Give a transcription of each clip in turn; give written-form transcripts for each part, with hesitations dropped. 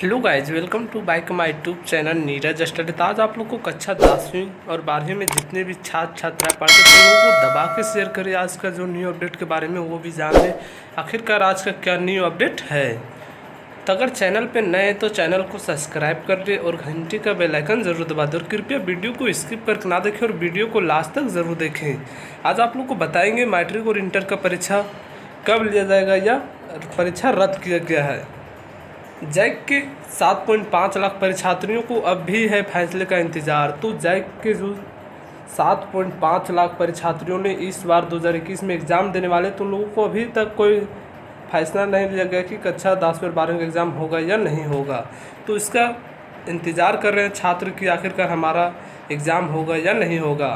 Hello guys, welcome to back my YouTube channel Neeraj study. तो आज आप लोग को कक्षा 10वीं और 12वीं में जितने भी छात्र छात्राएं पढ़ते थे लोगों को दबा के शेयर करिए आज का जो न्यू अपडेट के बारे में, वो भी जान लें आखिरकार आज का क्या न्यू अपडेट है। तो अगर चैनल पे नए हैं तो चैनल को सब्सक्राइब कर ले और घंटी का बेल आइकन ज़रूर दबा दें और कृपया वीडियो को स्किप करके ना देखें और वीडियो को लास्ट तक ज़रूर देखें। आज आप लोग को बताएंगे मैट्रिक और इंटर का परीक्षा कब लिया जाएगा या परीक्षा रद्द किया गया है। जैक के 7.5 लाख परीक्षार्थियों को अब भी है फैसले का इंतज़ार। तो जैक के जो 7.5 लाख परीक्षार्थियों ने इस बार 2021 में एग्ज़ाम देने वाले, तो लोगों को अभी तक कोई फैसला नहीं लिया गया कि कक्षा 10 और 12 का एग्ज़ाम होगा या नहीं होगा। तो इसका इंतज़ार कर रहे हैं छात्र कि आखिरकार हमारा एग्ज़ाम होगा या नहीं होगा।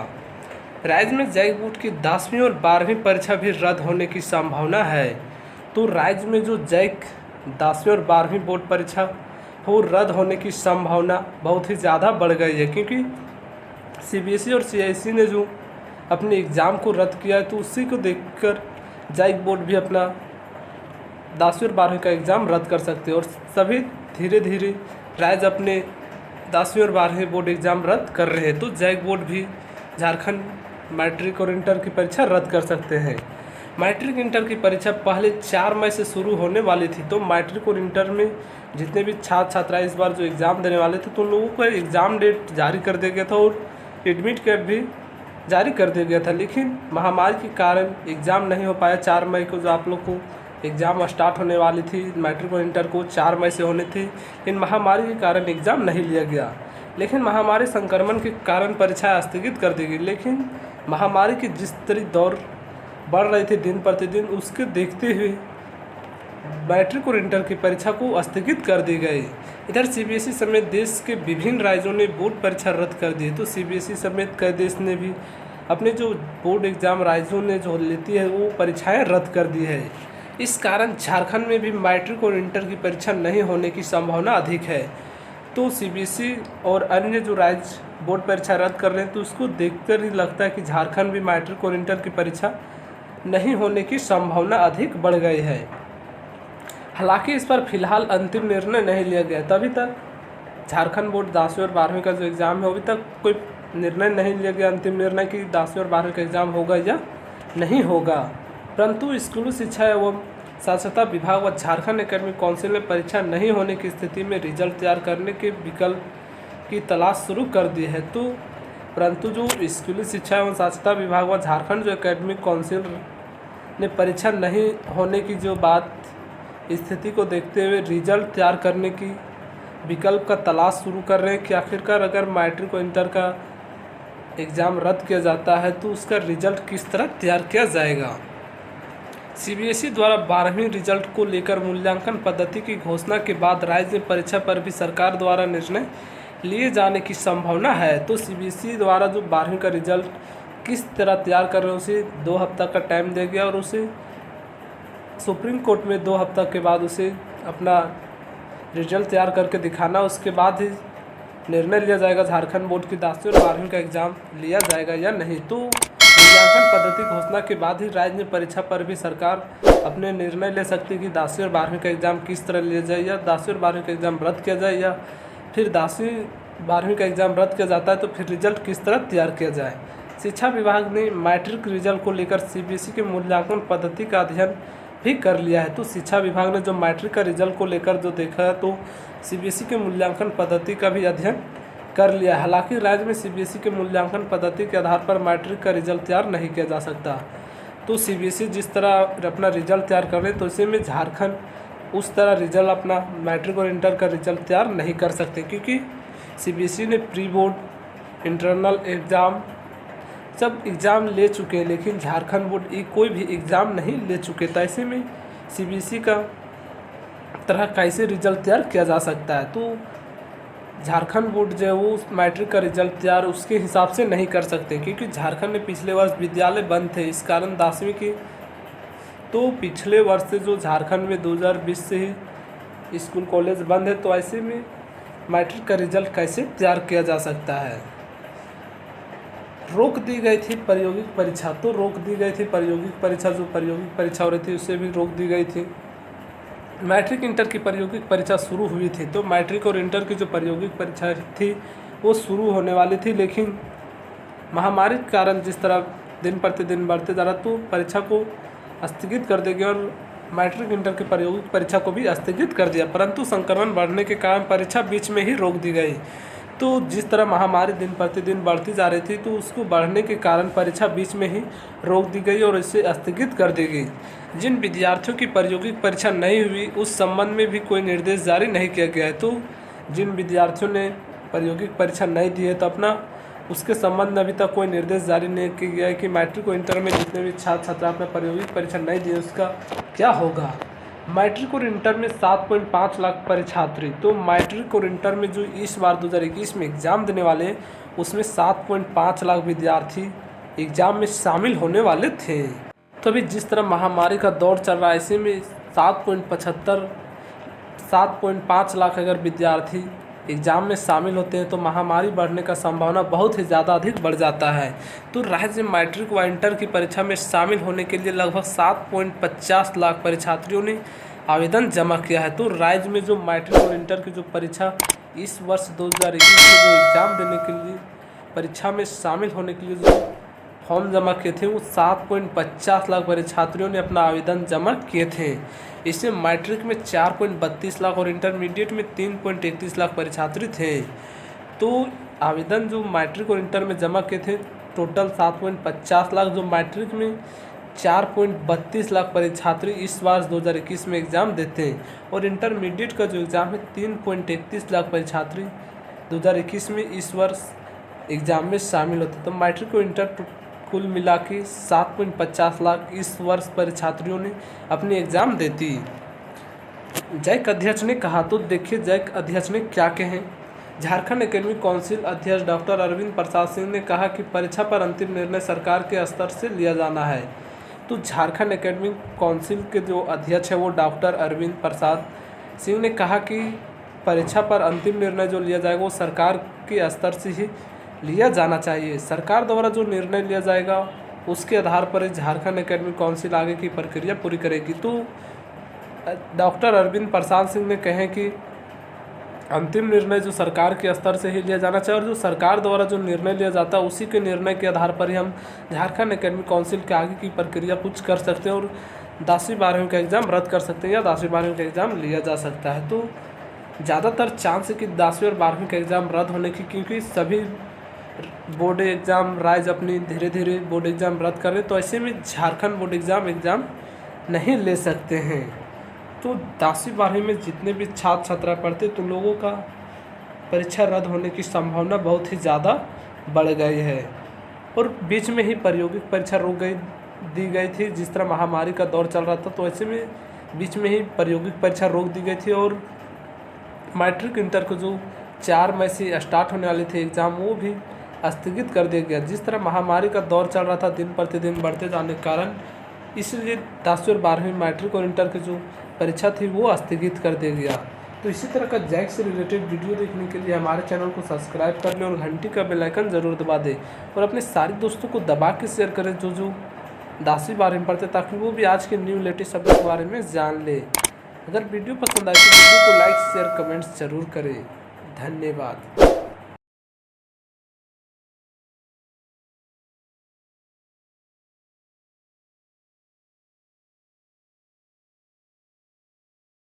राज्य में जैक बोर्ड की 10वीं और 12वीं परीक्षा भी रद्द होने की संभावना है। तो राज्य में जो जैक 10वीं और 12वीं बोर्ड परीक्षा वो रद्द होने की संभावना बहुत ही ज़्यादा बढ़ गई है, क्योंकि सीबीएसई और सीआईएससी ने जो अपने एग्ज़ाम को रद्द किया है, तो उसी को देखकर जैक बोर्ड भी अपना 10वीं और 12वीं का एग्ज़ाम रद्द कर सकते हैं और सभी धीरे धीरे राज्य अपने 10वीं और 12वीं बोर्ड एग्ज़ाम रद्द कर रहे हैं। तो जैक बोर्ड भी झारखंड मैट्रिक और इंटर की परीक्षा रद्द कर सकते हैं। मैट्रिक इंटर की परीक्षा पहले 4 मई से शुरू होने वाली थी। तो मैट्रिक और इंटर में जितने भी छात्र छात्राएं इस बार जो एग्ज़ाम देने वाले थे, तो उन लोगों को एग्ज़ाम डेट जारी कर दिया गया था और एडमिट कार्ड भी जारी कर दिया गया था। लेकिन महामारी के कारण एग्ज़ाम नहीं हो पाया। 4 मई को जो आप लोग को एग्ज़ाम स्टार्ट होने वाली थी मैट्रिक और इंटर को 4 मई से होने थी, लेकिन महामारी के कारण एग्ज़ाम नहीं लिया गया। लेकिन महामारी संक्रमण के कारण परीक्षा स्थगित कर दी गई। लेकिन महामारी की जिस तरह दौर बढ़ रही थी दिन प्रतिदिन, उसके देखते हुए मैट्रिक और इंटर की परीक्षा को स्थगित कर दी गई। इधर सीबीएसई समेत देश के विभिन्न राज्यों ने बोर्ड परीक्षा रद्द कर दी। तो सीबीएसई समेत कई देश ने भी अपने जो बोर्ड एग्ज़ाम राज्यों ने जो लेती है वो परीक्षाएं रद्द कर दी है। इस कारण झारखंड में भी मैट्रिक और इंटर की परीक्षा नहीं होने की संभावना अधिक है। तो सीबीएसई और अन्य जो राज्य बोर्ड परीक्षा रद्द कर रहे हैं, तो उसको देखकर ही लगता है कि झारखंड भी मैट्रिक और इंटर की परीक्षा नहीं होने की संभावना अधिक बढ़ गई है। हालांकि इस पर फिलहाल अंतिम निर्णय नहीं लिया गया। तभी तक झारखंड बोर्ड 10वीं और 12वीं का जो एग्ज़ाम है अभी तक कोई निर्णय नहीं लिया गया, अंतिम निर्णय कि 10वीं और 12वीं का एग्ज़ाम होगा या नहीं होगा। परंतु स्कूली शिक्षा एवं साक्षरता विभाग व झारखंड एकेडमिक काउंसिल ने परीक्षा नहीं होने की स्थिति में रिजल्ट तैयार करने के विकल्प की तलाश शुरू कर दी है। तो परंतु जो स्कूली शिक्षा एवं साक्षरता विभाग व झारखंड जो एकेडमिक काउंसिल ने परीक्षा नहीं होने की जो बात स्थिति को देखते हुए रिजल्ट तैयार करने की विकल्प का तलाश शुरू कर रहे हैं कि आखिरकार अगर मैट्रिक और इंटर का एग्ज़ाम रद्द किया जाता है तो उसका रिजल्ट किस तरह तैयार किया जाएगा। सीबीएसई द्वारा 12वीं रिजल्ट को लेकर मूल्यांकन पद्धति की घोषणा के बाद राज्य में परीक्षा पर भी सरकार द्वारा निर्णय लिए जाने की संभावना है। तो सीबीएसई द्वारा जो 12वीं का रिजल्ट किस तरह तैयार कर रहे हैं उसे 2 हफ्ता का टाइम दिया गया और उसे सुप्रीम कोर्ट में 2 हफ्ता के बाद उसे अपना रिजल्ट तैयार करके दिखाना, उसके बाद ही निर्णय लिया जाएगा झारखंड बोर्ड की 10वीं और 12वीं का एग्ज़ाम लिया जाएगा या नहीं। तो मूल्यांकन पद्धति घोषणा के बाद ही राज्य में परीक्षा पर भी सरकार अपने निर्णय ले सकती है कि 10वीं और 12वीं का एग्ज़ाम किस तरह लिया जाए, या 10वीं और 12वीं का एग्ज़ाम रद्द किया जाए, या फिर 10वीं 12वीं का एग्ज़ाम रद्द किया जाता है तो फिर रिजल्ट किस तरह तैयार किया जाए। शिक्षा विभाग ने मैट्रिक रिजल्ट को लेकर सीबीएसई के मूल्यांकन पद्धति का अध्ययन भी कर लिया है। तो शिक्षा विभाग ने जो मैट्रिक का रिजल्ट को लेकर जो देखा है, तो सीबीएसई के मूल्यांकन पद्धति का भी अध्ययन कर लिया है। हालांकि राज्य में सीबीएसई के मूल्यांकन पद्धति के आधार पर मैट्रिक का रिजल्ट तैयार नहीं किया जा सकता। तो सीबीएसई जिस तरह अपना रिजल्ट तैयार कर रहे हैं, तो इसी में झारखंड उस तरह रिजल्ट अपना मैट्रिक और इंटर का रिजल्ट तैयार नहीं कर सकते, क्योंकि सीबीएसई ने प्री बोर्ड इंटरनल एग्ज़ाम सब एग्ज़ाम ले चुके हैं, लेकिन झारखंड बोर्ड कोई भी एग्ज़ाम नहीं ले चुके। तो ऐसे में सीबीएसई का तरह कैसे रिजल्ट तैयार किया जा सकता है। तो झारखंड बोर्ड जो है वो मैट्रिक का रिजल्ट तैयार उसके हिसाब से नहीं कर सकते, क्योंकि झारखंड में पिछले वर्ष विद्यालय बंद थे, इस कारण 10वीं की तो पिछले वर्ष से जो झारखंड में 2020 से ही स्कूल कॉलेज बंद है। तो ऐसे में मैट्रिक का रिजल्ट कैसे तैयार किया जा सकता है। रोक दी गई थी प्रायोगिक परीक्षा, तो रोक दी गई थी प्रायोगिक परीक्षा, जो प्रायोगिक परीक्षा हो रही थी उसे भी रोक दी गई थी। मैट्रिक इंटर की प्रायोगिक परीक्षा शुरू हुई थी। तो मैट्रिक और इंटर की जो प्रायोगिक परीक्षा थी वो शुरू होने वाली थी, लेकिन महामारी के कारण जिस तरह दिन प्रतिदिन बढ़ते जा रहा तो परीक्षा को स्थगित कर देगी और मैट्रिक इंटर की प्रायोगिक परीक्षा को भी स्थगित कर दिया। परंतु संक्रमण बढ़ने के कारण परीक्षा बीच में ही रोक दी गई। तो जिस तरह महामारी दिन प्रतिदिन बढ़ती जा रही थी तो उसको बढ़ने के कारण परीक्षा बीच में ही रोक दी गई और इसे स्थगित कर दी गई। जिन विद्यार्थियों की प्रायोगिक परीक्षा नहीं हुई उस संबंध में भी कोई निर्देश जारी नहीं किया गया है। तो जिन विद्यार्थियों ने प्रायोगिक परीक्षा नहीं दी है तो अपना उसके संबंध में अभी तक कोई निर्देश जारी नहीं किया गया है कि मैट्रिक और इंटर में जितने भी छात्र छात्रा अपना प्रायोगिक परीक्षा नहीं दिए उसका क्या होगा। मैट्रिक और इंटर में 7.5 लाख परीक्षार्थी। तो मैट्रिक और इंटर में जो इस बार 2021 में एग्ज़ाम देने वाले हैं उसमें 7.5 लाख विद्यार्थी एग्ज़ाम में शामिल होने वाले थे। तो अभी जिस तरह महामारी का दौर चल रहा है ऐसे में 7.5 लाख अगर विद्यार्थी एग्ज़ाम में शामिल होते हैं तो महामारी बढ़ने का संभावना बहुत ही ज़्यादा अधिक बढ़ जाता है। तो राज्य में मैट्रिक व इंटर की परीक्षा में शामिल होने के लिए लगभग 7.50 लाख परीक्षार्थियों ने आवेदन जमा किया है। तो राज्य में जो मैट्रिक और इंटर की जो परीक्षा इस वर्ष 2021 में जो एग्ज़ाम देने के लिए परीक्षा में शामिल होने के लिए जो फॉर्म जमा किए थे वो 7.50 लाख परीक्षार्थियों ने अपना आवेदन जमा किए थे। इसमें मैट्रिक में 4.32 लाख और इंटरमीडिएट में 3.31 लाख परीक्षार्थी थे। तो आवेदन जो मैट्रिक और इंटर में जमा किए थे टोटल 7.50 लाख, जो मैट्रिक में 4.32 लाख परीक्षार्थी इस वर्ष 2021 में एग्ज़ाम देते हैं और इंटरमीडिएट का जो एग्ज़ाम है 3.31 लाख परीक्षार्थी 2021 में इस वर्ष एग्ज़ाम में शामिल होते। तो मैट्रिक और इंटर कुल मिला के 7.50 लाख इस वर्ष परीक्षार्थियों ने अपनी एग्ज़ाम देती। जैक अध्यक्ष ने कहा, तो देखिए जैक अध्यक्ष ने क्या कहे। झारखंड एकेडमिक काउंसिल अध्यक्ष डॉक्टर अरविंद प्रसाद सिंह ने कहा कि परीक्षा पर अंतिम निर्णय सरकार के स्तर से लिया जाना है। तो झारखंड एकेडमिक काउंसिल के जो अध्यक्ष है वो डॉक्टर अरविंद प्रसाद सिंह ने कहा कि परीक्षा पर अंतिम निर्णय जो लिया जाएगा वो सरकार के स्तर से ही लिया जाना चाहिए। सरकार द्वारा जो निर्णय लिया जाएगा उसके आधार पर झारखंड एकेडमिक काउंसिल आगे की प्रक्रिया पूरी करेगी। तो डॉक्टर अरविंद प्रसाद सिंह ने कहे कि अंतिम निर्णय जो सरकार के स्तर से ही लिया जाना चाहिए और जो सरकार द्वारा जो निर्णय लिया जाता है उसी के निर्णय के आधार पर ही हम झारखंड एकेडमिक काउंसिल के आगे की प्रक्रिया कुछ कर सकते हैं और 10वीं 12वीं का एग्ज़ाम रद्द कर सकते हैं या 10वीं 12वीं का एग्ज़ाम लिया जा सकता है। तो ज़्यादातर चांस है कि 10वीं और 12वीं का एग्ज़ाम रद्द होने की, क्योंकि सभी बोर्ड एग्ज़ाम राज्य अपनी धीरे धीरे बोर्ड एग्ज़ाम रद्द कर रहे, तो ऐसे में झारखंड बोर्ड एग्ज़ाम नहीं ले सकते हैं। तो 10वीं 12वीं में जितने भी छात्र छात्रा पढ़ते तो लोगों का परीक्षा रद्द होने की संभावना बहुत ही ज़्यादा बढ़ गई है और बीच में ही प्रायोगिक परीक्षा दी गई थी। जिस तरह महामारी का दौर चल रहा था तो ऐसे में बीच में ही प्रायोगिक परीक्षा रोक दी गई थी और मैट्रिक इंटर को जो 4 मई से स्टार्ट होने वाले थे एग्ज़ाम वो भी स्थगित कर दिया गया। जिस तरह महामारी का दौर चल रहा था दिन प्रतिदिन बढ़ते जाने के कारण, इसलिए 10वीं और 12वीं मैट्रिक और इंटर की जो परीक्षा थी वो स्थगित कर दिया गया। तो इसी तरह का जैक से रिलेटेड वीडियो देखने के लिए हमारे चैनल को सब्सक्राइब कर लें और घंटी का बेल आइकन ज़रूर दबा दें और अपने सारे दोस्तों को दबा के शेयर करें जो 10वीं 12वीं में पढ़ते, ताकि वो भी आज के न्यू लेटेस्ट अपडेट के बारे में जान ले। अगर वीडियो पसंद आए तो वीडियो को लाइक शेयर कमेंट्स जरूर करें। धन्यवाद।